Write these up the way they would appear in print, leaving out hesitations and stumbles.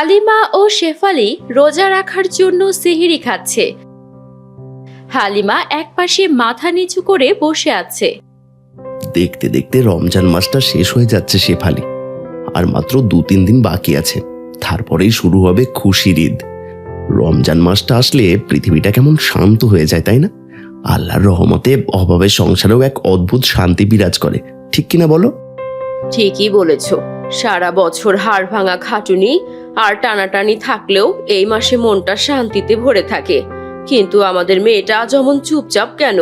হালিমা ও শেফালি রোজা রাখার জন্য সেহরি খাচ্ছে। হালিমা একপাশে মাথা নিচু করে বসে আছে। দেখতে দেখতে রমজান মাসটা শেষ হয়ে যাচ্ছে শেফালি। আর মাত্র 2-3 দিন বাকি আছে, তারপরেই শুরু হবে খুশির ঈদ। রমজান মাসটা আসলে পৃথিবীটা কেমন শান্ত হয়ে যায়, তাই না? আল্লাহর রহমতে অভাবের সংসারেও এক অদ্ভুত শান্তি বিরাজ করে, ঠিক কিনা বলো? ঠিকই বলেছ। সারা বছর হাড় ভাঙা খাটুনি আর টানাটানি থাকলেও এই মাসে মনটা শান্তিতে ভরে থাকে। কিন্তু আমাদের মেয়েটা যেমন চুপচাপ কেন?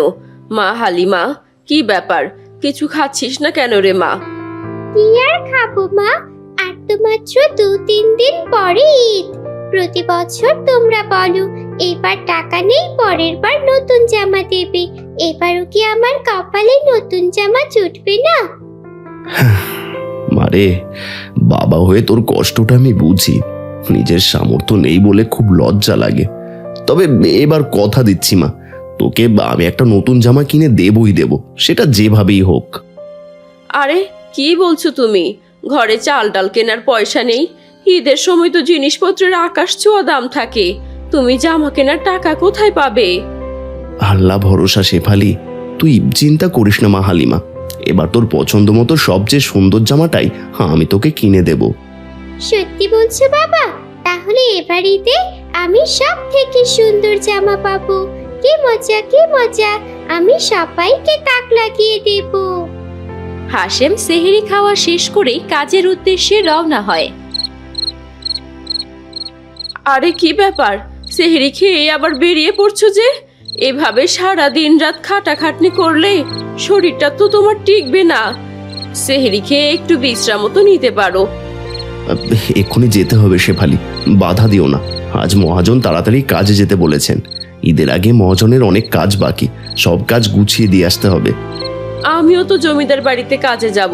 মা হালিমা, কি ব্যাপার? কিছু খাচ্ছিস না কেন রে মা? কি আর খাবো মা, আর তো মাত্র 2-3 দিন পরে ঈদ। প্রতি বছর তোমরা বলো এবার টাকা নেই, পরের বার নতুন জামা দেবে। এবারও কি আমার কপালে নতুন জামা জুটবে না? মারে, বাবা হয়ে তোর কষ্টটা আমি বুঝি। নিজের সামর্থ্য নেই বলে খুব লজ্জা লাগে। তবে এবার কথা দিচ্ছি মা, তোকে আমি একটা নতুন জামা কিনে দেবই দেব, সেটা যেভাবেই হোক। আরে কি বলছো তুমি? ঘরে চাল ডাল কেনার পয়সা নেই? ঈদের সময় তো জিনিসপত্রের আকাশ ছোঁয়া দাম থাকে। তুমি জামা কেনার টাকা কোথায় পাবে? আল্লাহ ভরসা শেফালি, তুই চিন্তা করিস না মা হালিমা। এবার তোর পছন্দ মতো সবচেয়ে সুন্দর জামাটাই আমি তোকে কিনে দেব। সত্যি বলছো বাবা? তাহলে এবার ঈদে আমি সব থেকে সুন্দর জামা পাবো। কি মজা, কি মজা! আমি সবাইকে তাক লাগিয়ে দেব। হাশেম সেহরি খাওয়া শেষ করেই কাজের উদ্দেশ্যে রওনা হয়। আরে কি ব্যাপার? সেহরি খেয়ে আবার বেরিয়ে পড়ছো যে? এভাবে সারা দিন রাত খাটাখাটনি করলে শরীরটা তো তোমার টিকবে না। সেহরি খেয়ে একটু বিশ্রামও তো নিতে পারো। এক্ষুনি যেতে হবে শেফালি, বাধা দিও না। আজ মহাজন তাড়াতাড়ি কাজে যেতে বলেছেন। ঈদের আগে মহাজনের অনেক কাজ বাকি, সব কাজ গুছিয়ে দিয়ে আসতে হবে। আমিও তো জমিদার বাড়িতে কাজে যাব।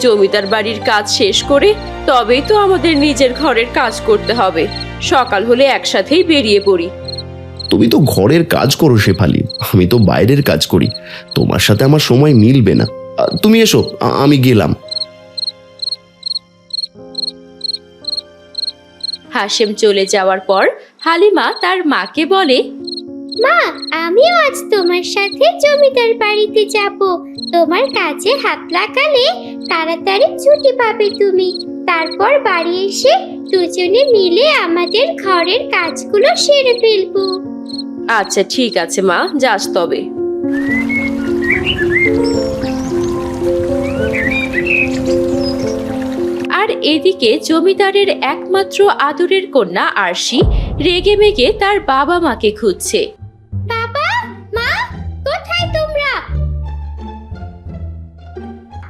জমিদার বাড়ির কাজ শেষ করে তবেই তো আমাদের নিজের ঘরের কাজ করতে হবে। সকাল হলে একসাথেই বেরিয়ে পড়ি। তুমি তো ঘরের কাজ করো শেফালি, আমি তো বাইরের কাজ করি। তোমার সাথে আমার সময় মিলবে না। তুমি এসো, আমি গেলাম। হাশেম চলে যাওয়ার পর হালিমা তার মাকে বলে, মা, আমিও আজ তোমার সাথে জমিদার বাড়িতে যাব। তোমার কাজে হাত লাগালে তাড়াতাড়ি ছুটি পাবে তুমি। তারপর বাড়ি এসে দুজনে মিলে আমাদের ঘরের কাজগুলো সেরে ফেলবো। আচ্ছা ঠিক আছে মা, যাস তবে। আর এদিকে জমিদারের একমাত্র আদরের কন্যা আরশি রেগে মেগে তার বাবা মাকে খুঁজছে। বাবা, মা, কোথায় তোমরা?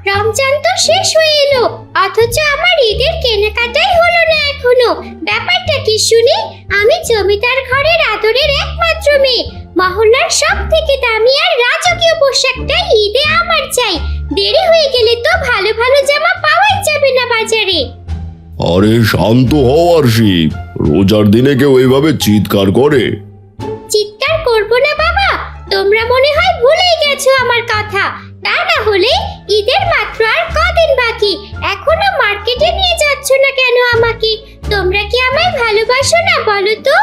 রমজান তো শেষ হয়ে এলো, অথচ আমার ঈদের কেনাকাটাই হলো না এখনো। ব্যাপারটা কি শুনি? আমি জমিদার ঘরের আদরের একমাত্র মেয়ে। মহল্লার সব থেকে দামি আর রাজকীয় পোশাকটা ঈদে আমার চাই। দেরি হয়ে গেলে তো ভালো ভালো জামা পাওয়াই যাবে না বাজারে। আরে শান্ত হও আরশি, রোজার দিনে কেউ এইভাবে চিৎকার করে? চিৎকার করব না বাবা, তোমরা মনে হয় ভুলেই গেছো আমার কথা। তা না হলে ঈদের মাত্র আর কদিন বাকি, এখনো মার্কেটে নিয়ে যাচ্ছ না কেন আমাকে? তোমরা কি আমায় ভালোবাসো না বলো তো?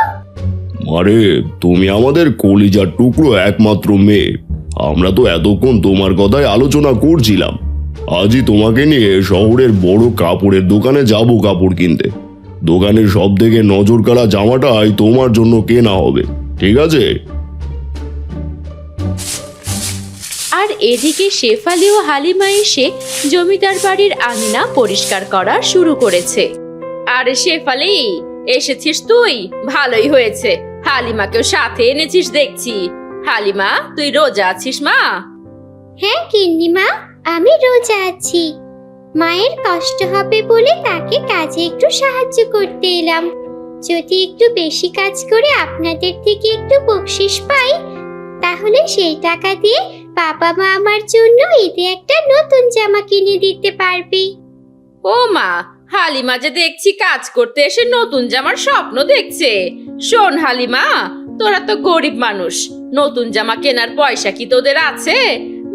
আরে তুমি আমাদের কলিজার টুকরো একমাত্র মেয়ে। আমরা তো এতক্ষণ তোমার কথাই আলোচনা করছিলাম। আজই তোমাকে নিয়ে শহরের বড় কাপড়ের দোকানে যাব কাপড় কিনতে। দোকানের সব থেকে নজর কাড়া জামাটাই তোমার জন্য কেনা হবে, ঠিক আছে? আর এদিকে শেফালি ও হালিমা এসে জমিদার বাড়ির আঙিনা পরিষ্কার করা শুরু করেছে। আরে শেফালি, এসেছিস তুই? ভালোই হয়েছে, হালিমাকেও সাথে এনেছিস দেখছি। হালিমা, তুই রোজা আছিস মা? হ্যাঁ গিন্নিমা, আমি রোজা আছি। মায়ের কষ্ট হবে বলে তাকে কাজে একটু সাহায্য করতে এলাম। যদি একটু বেশি কাজ করে আপনাদের থেকে একটু বকশিশ পাই, তাহলে সেই টাকা দিয়ে বাবা মা আমার জন্য ঈদে একটা নতুন জামা কিনে দিতে পারবে। ও মা, হালিমা যে দেখছি কাজ করতে এসে নতুন জামার স্বপ্ন দেখছে। শোন হালিমা, তোরা তো গরিব মানুষ, নতুন জামা কেনার পয়সা কি তোদের আছে?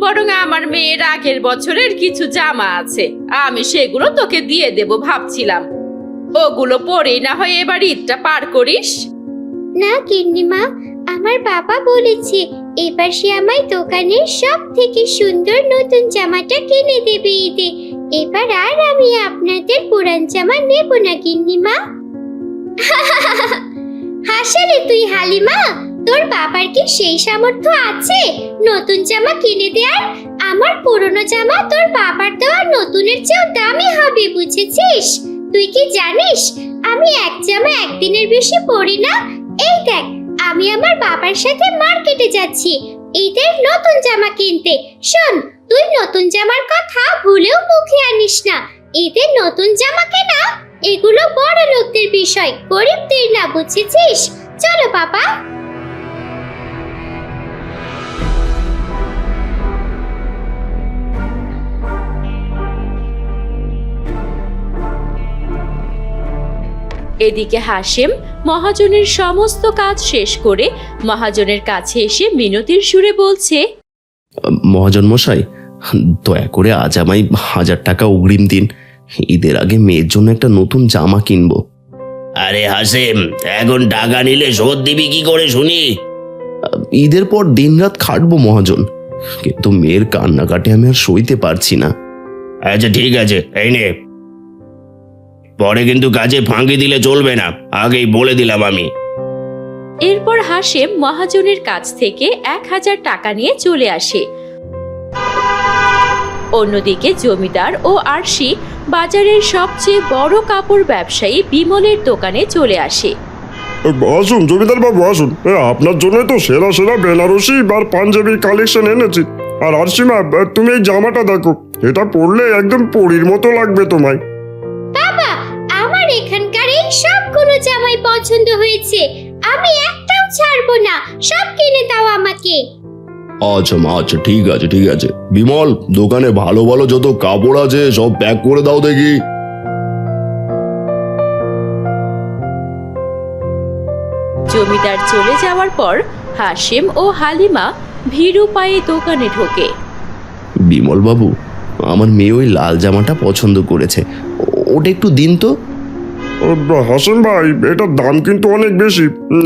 বরং আমার মেয়ের আগের বছরের কিছু জামা আছে, আমি সেগুলো তোকে দিয়ে দেব ভাবছিলাম। ওগুলো পরে না হয় এবার ঈদটা পার করিস। না গিন্নিমা, আমার বাবা বলেছে এবার সে আমায় দোকানের সব থেকে সুন্দর নতুন জামাটা কিনে দেবে ঈদে। এবার আর আমি আপনাদের পুরান জামা নেব না গিন্নিমা। হাসালে তুই হালিমা, তোর বাবার কি সেই সামর্থ্য আছে নতুন জামা কিনে দেয়ার? আমার পুরনো জামা তোর বাবার দেওয়া নতুনের চেয়েও দামি হবে, বুঝেছিস? তুই কি জানিস আমি এক জামা একদিনের বেশি পরি না? এই দেখ, আমি আমার বাবার সাথে মার্কেটে যাচ্ছি ঈদের নতুন জামা কিনতে। শোন, তুই নতুন জামার কথা ভুলেও মুখে আনিস না। ঈদের নতুন জামা কেনা এগুলো বড় লোকদের বিষয়, গরিবদের না, বুঝেছিস? চলো বাবা। এদিকে হাশেম মহাজনের সমস্ত কাজ শেষ করে মহাজনের কাছে এসে মিনতির সুরে বলছে, মহাজন মশাই, দয়া করে আজ আমায় 1000 টাকা অগ্রিম দিন। ঈদের আগে মেয়ের জন্য একটা নতুন জামা কিনবো। আরে হাসেম, এখন টাকা নিলে শোধ দিবি কি করে শুনি? ঈদের পর দিনরাত খাটবো মহাজন, কিন্তু মেয়ের কান্নাকাটি আমি আর সইতে পারছি না। আচ্ছা ঠিক আছে, এই নে। পরে কিন্তু কাজে ফাঁকি দিলে চলবে না, আগেই বলে দিলাম আমি। এরপর হাশেম মহাজনের কাছ থেকে 1000 টাকা নিয়ে চলে আসে। অন্যদিকে জমিদার ও আরশি বাজারের সবচেয়ে বড় কাপড় ব্যবসায়ী বিমলের দোকানে চলে আসে। আসুন জমিদার বাবু, আসুন। আপনার জন্যই তো সেরা সেরা বেনারসি আর পাঞ্জাবির কালেকশন এনেছি। আর আরশিমা, তুমি এই জামাটা দেখো, এটা পরলে একদম পরীর মতো লাগবে তোমায়। বাবা, আমার এখানকার এই সবগুলো জামাই পছন্দ হয়েছে, আমি একটাও ছাড়বো না, সব কিনে দাও আমাকে। আচ্ছা মা, আচ্ছা ঠিক আছে ঠিক আছে। বিমল, দোকানে ভালো ভালো যত কাপড় আছে সব প্যাক করে দাও দেখি। জমিদার চলে যাওয়ার পর হাশেম ও হালিমা ভীরু পায়ে দোকানে ঢোকে। বিমল বাবু, আমার মেয়ে ওই লাল জামাটা পছন্দ করেছে, ওটা একটু দিন তো। হাসান ভাই, এটার দাম কিন্তু অনেক বেশি।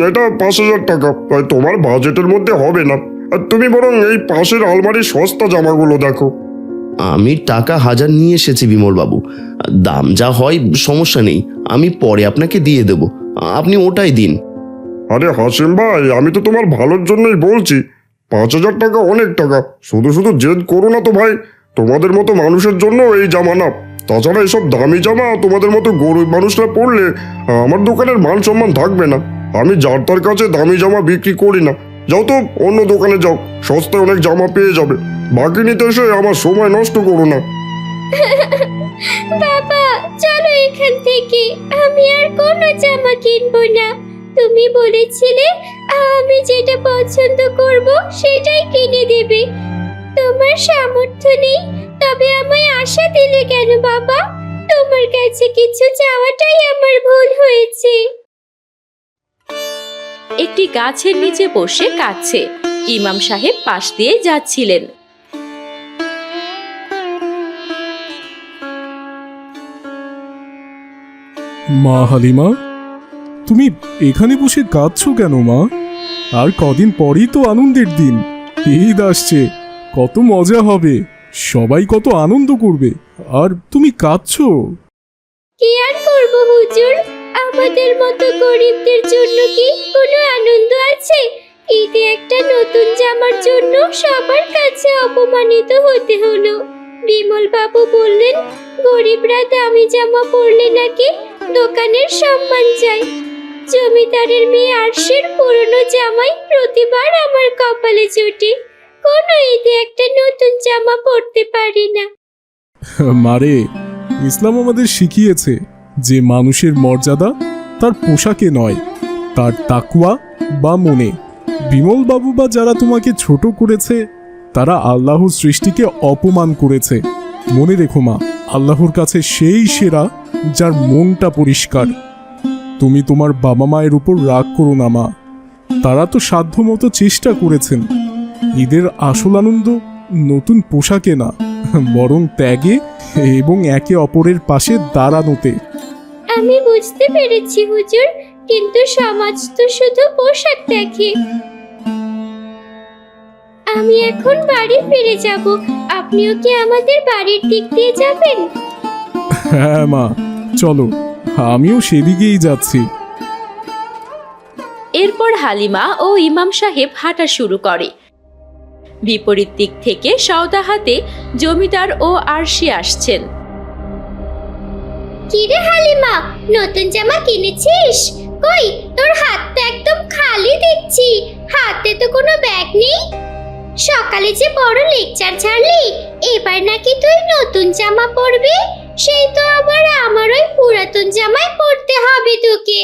এটা 5000 টাকা, তাই তোমার বাজেটের মধ্যে হবে না। আর তুমি বরং এই পাশের আলমারির সস্তা জামাগুলো দেখো। আমি টাকা 1000 নিয়ে এসেছি বিমল বাবু, দাম যা হয় সমস্যা নেই, আমি পরে আপনাকে দিয়ে দেব, আপনি ওটাই দিন। আরে হাসিম ভাই, আমি তো তোমার ভালোর জন্যই বলছি। 5000 টাকা অনেক টাকা, শুধু শুধু জেদ করো না তো ভাই। তোমাদের মতো মানুষের জন্য এই জামা না। তাছাড়া এসব দামি জামা তোমাদের মতো গরিব মানুষরা পরলে আমার দোকানের মান সম্মান থাকবে না। আমি যার তার কাছে দামি জামা বিক্রি করি না। যাও তো অন্য দোকানে যাও, সস্তায় অনেক জামা পেয়ে যাবে। বাকি নিতে এসে আমার সময় নষ্ট করো না। বাবা, চলো এখান থেকে, আমি আর কোনো জামা কিনবো না। তুমি বলেছিলে আমি যেটা পছন্দ করব সেটাই কিনে দেবে। তোমার সামর্থ্য নেই, তবে আমায় আশা দিলে কেন বাবা? তোমার কাছে কিছু চাওয়াটাই আমার ভুল হয়েছে। একটি গাছের নিচে বসে কাঁদছে। ইমাম সাহেব পাশ দিয়ে যাচ্ছিলেন। মা হালিমা, তুমি এখানে বসে কাঁদছো কেন মা? আর কদিন পরই তো আনন্দের দিন, ঈদ আসছে, কত মজা হবে, সবাই কত আনন্দ করবে, আর তুমি কাঁদছো? কি আর করব হুজুর, আমাদের মতো গরিবদের জন্য কি কোনো আনন্দ আছে? ঈদে একটা নতুন জামার জন্য সবার কাছে অপমানিত হতে হলো। বিমল বাবু বললেন গরিবরা দামি জামা পরলে নাকি দোকানের সম্মান যায়। জমিদারের মেয়ে আরশির পুরনো জামাই প্রতিবার আমার কপালে জুটে, কোনো ঈদে একটা নতুন জামা পরতে পারি না। মারে, ইসলাম আমাদের শিখিয়েছে যে মানুষের মর্যাদা তার পোশাকে নয়, তার তাকওয়া বা মনে। বিমল বাবু বা যারা তোমাকে ছোট করেছে তারা আল্লাহর সৃষ্টিকে অপমান করেছে। মনে রেখো মা, আল্লাহর কাছে সেই সেরা যার মনটা পরিষ্কার। তুমি তোমার বাবা মায়ের উপর রাগ করো না মা, তারা তো সাধ্যমতো চেষ্টা করেছেন। ঈদের আসল আনন্দ নতুন পোশাকে না, বরং ত্যাগে এবং একে অপরের পাশে দাঁড়ানোতে। আমি বুঝতে পেরেছি হুজুর, কিন্তু সমাজ তো শুধু পোশাক দেখে। আমি এখন বাড়ি ফিরে যাব। আপনিও কি আমাদের বাড়ির দিক দিয়ে যাবেন? হ্যাঁ মা, চলো, আমিও সেদিকেই যাচ্ছি। এরপর হালিমা ও ইমাম সাহেব হাঁটা শুরু করে। বিপরীত দিক থেকে সওদা হাতে জমিদার ও আরশি আসছেন। কিরে হালিমা, নতুন জামা কিনেছিস? কই, তোর হাত তো একদম খালি দেখছি। হাতে তো কোনো ব্যাগ নেই। সকালে যে বড় লেকচার ছাড়লি, এবার নাকি তুই নতুন জামা পরবি। সেই তো আবার আমার ওই পুরাতন জামাই পরতে হবে তোকে।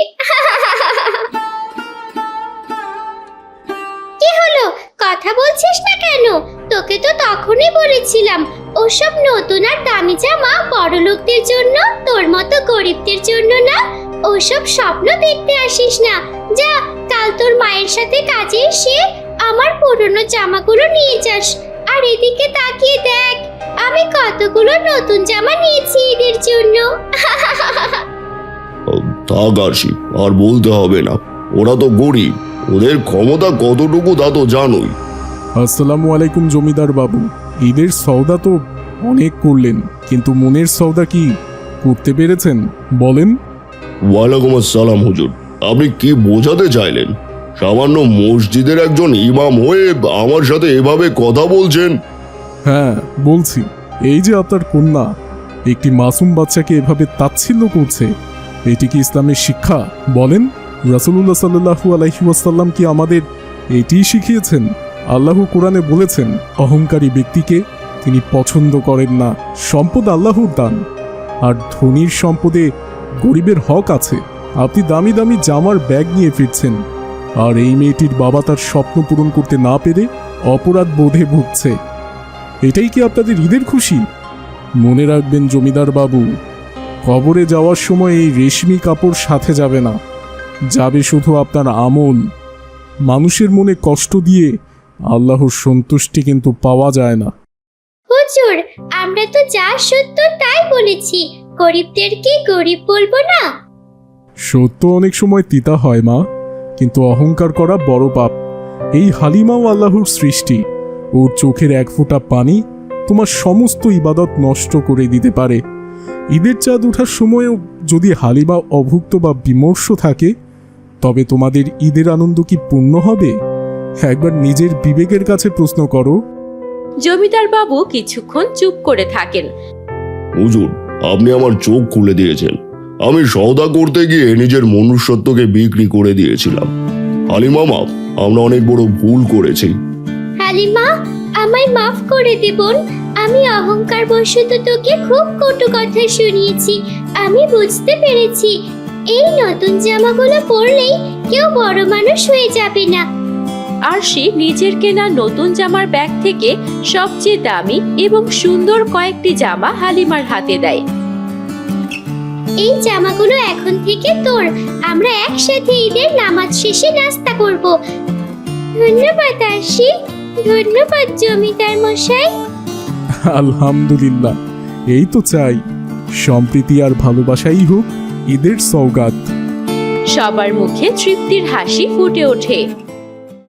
কি হলো, কথা বলছিস না কেন? তোকে তো তখনই বলেছিলাম ওসব নতুন আর দামি জামা বড়লোকদের জন্য, তোর মতো গরিবদের জন্য না। ওসব স্বপ্ন দেখতে আসিস না। যা, কাল তোর মায়ের সাথে কাজে এসে আমার পুরনো জামাগুলো নিয়ে যাস। আর এদিকে তাকিয়ে দেখ, আমি কতগুলো নতুন জামা নিয়েছি ঈদের জন্য। থাক আরশি, আর বলতে হবে না। ওরা তো গরিব, ওদের ক্ষমতা কতটুকু তা তো জানোই। আসসালামু আলাইকুম জমিদার বাবু। ঈদের সওদা তো অনেক করলেন, কিন্তু মনের সওদা কি করতে পেরেছেন বলেন? ওয়ালাইকুম আসসালাম হুজুর। আপনি কি বোঝাতে চাইলেন? সামান্য মসজিদের একজন ইমাম হয়ে আমার সাথে এভাবে কথা বলছেন? হ্যাঁ বলছি, এই যে আপনার কন্যা একটি মাসুম বাচ্চাকে এভাবে তাচ্ছিল্য করছে, এটি কি ইসলামের শিক্ষা বলেন? রাসূলুল্লাহ সাল্লাল্লাহু আলাইহি ওয়াসাল্লাম কি আমাদের এটিই শিখিয়েছেন? আল্লাহ কোরআনে বলেছেন, অহংকারী ব্যক্তিকে তিনি পছন্দ করেন না। সম্পদ আল্লাহর দান, আর ধনীর সম্পদে গরিবের হক আছে। আপনি দামি দামি জামার ব্যাগ নিয়ে ফিরছেন, আর এই মেয়েটির বাবা তার স্বপ্ন পূরণ করতে না পেরে অপরাধ বোধে ভুগছে। এটাই কি আপনাদের ঈদের খুশি? মনে রাখবেন জমিদার বাবু, কবরে যাওয়ার সময় এই রেশমি কাপড় সাথে যাবে না, যাবে শুধু আপনার আমল। মানুষের মনে কষ্ট দিয়ে আল্লাহর সন্তুষ্টি কিন্তু পাওয়া যায় না। হুজুর, আমরা তো যা সত্য তাই বলেছি। গরিবদেরকে গরিব বলবো না। সত্য অনেক সময় তিতা হয় মা, কিন্তু অহংকার করা বড় পাপ। এই হালিমাও আল্লাহর সৃষ্টি। ওর চোখের এক ফোঁটা পানি তোমার সমস্ত ইবাদত নষ্ট করে দিতে পারে। ঈদের চাঁদ ওঠার সময়ও যদি হালিমা অভুক্ত বা বিমর্ষ থাকে, তবে তোমাদের ঈদের আনন্দ কি পূর্ণ হবে? একবার নিজের বিবেকের কাছে প্রশ্ন করো। জমিদার বাবু কিছুক্ষণ চুপ করে থাকেন। হুজুর, আপনি আমার চোখ খুলে দিয়েছেন। আমি সওদা করতে গিয়ে নিজের মনুষ্যত্বকে বিক্রি করে দিয়েছিলাম। হালিমা মা, আমরা অনেক বড় ভুল করেছি। হালিমা, আমায় মাফ করে দে বোন। আমি অহংকার বশত তোকে খুব কটু কথা শুনিয়েছি। আমি বুঝতে পেরেছি এই নতুন জামাগুলো পরলেই কেউ বড় মানুষ হয়ে যাবে না। আরশি নিজের কেনা নতুন জামার ব্যাগ থেকে সবচেয়ে দামি এবং সুন্দর কয়েকটি জামা হালিমার হাতে দেয়। এই জামাগুলো এখন থেকে তোর। আমরা একসাথে ঈদের নামাজ শেষে নাস্তা করব। ধন্যবাদ আরশি, ধন্যবাদ জমিদার মশাই। আলহামদুলিল্লাহ, এই তো চাই, সম্প্রীতি আর ভালোবাসাই হোক ঈদের সওগাত। সবার মুখে তৃপ্তির হাসি ফুটে ওঠে।